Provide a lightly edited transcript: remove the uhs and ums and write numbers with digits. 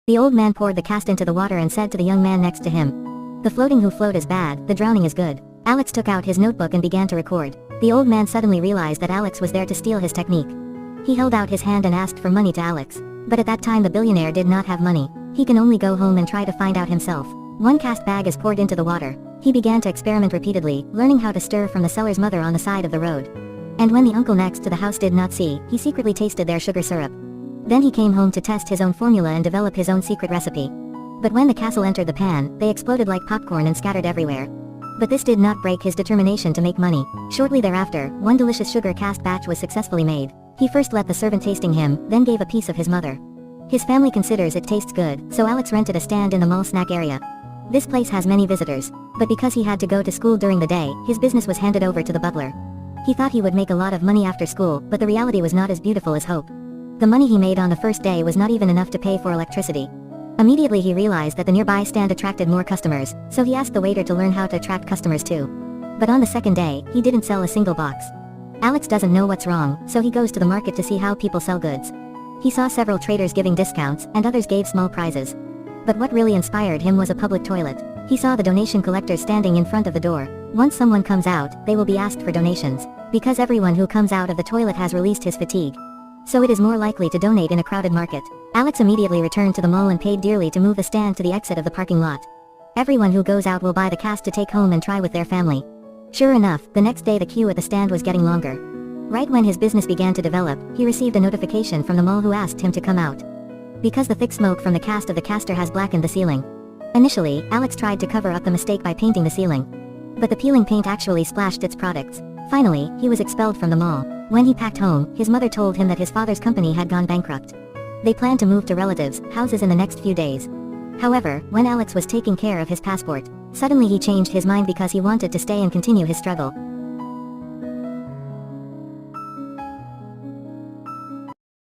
The old man poured the cast into the water and said to the young man next to him, "The floating who float is bad, the drowning is good." Alex took out his notebook and began to record. The old man suddenly realized that Alex was there to steal his technique. He held out his hand and asked for money to Alex. But at that time the billionaire did not have money. He can only go home and try to find out himself. One cast bag is poured into the water. He began to experiment repeatedly, learning how to stir from the seller's mother on the side of the road. And when the uncle next to the house did not see, he secretly tasted their sugar syrup. Then he came home to test his own formula and develop his own secret recipe. But when the castle entered the pan, they exploded like popcorn and scattered everywhere. But this did not break his determination to make money. Shortly thereafter, one delicious sugar cast batch was successfully made. He first let the servant tasting him, then gave a piece of his mother. His family considers it tastes good, so Alex rented a stand in the mall snack area. This place has many visitors. But because he had to go to school during the day, his business was handed over to the butler. He thought he would make a lot of money after school, but the reality was not as beautiful as hope. The money he made on the first day was not even enough to pay for electricity. Immediately he realized that the nearby stand attracted more customers, so he asked the waiter to learn how to attract customers too. But on the second day, he didn't sell a single box. Alex doesn't know what's wrong, so he goes to the market to see how people sell goods. He saw several traders giving discounts, and others gave small prizes. But what really inspired him was a public toilet. He saw the donation collectors standing in front of the door. Once someone comes out, they will be asked for donations. Because everyone who comes out of the toilet has released his fatigue. So it is more likely to donate in a crowded market. Alex immediately returned to the mall and paid dearly to move the stand to the exit of the parking lot. Everyone who goes out will buy the cast to take home and try with their family. Sure enough, the next day the queue at the stand was getting longer. Right when his business began to develop, he received a notification from the mall who asked him to come out. Because the thick smoke from the cast of the caster has blackened the ceiling. Initially, Alex tried to cover up the mistake by painting the ceiling. But the peeling paint actually splashed its products. Finally, he was expelled from the mall. When he packed home, his mother told him that his father's company had gone bankrupt. They planned to move to relatives' houses in the next few days. However, when Alex was taking care of his passport, suddenly he changed his mind because he wanted to stay and continue his struggle.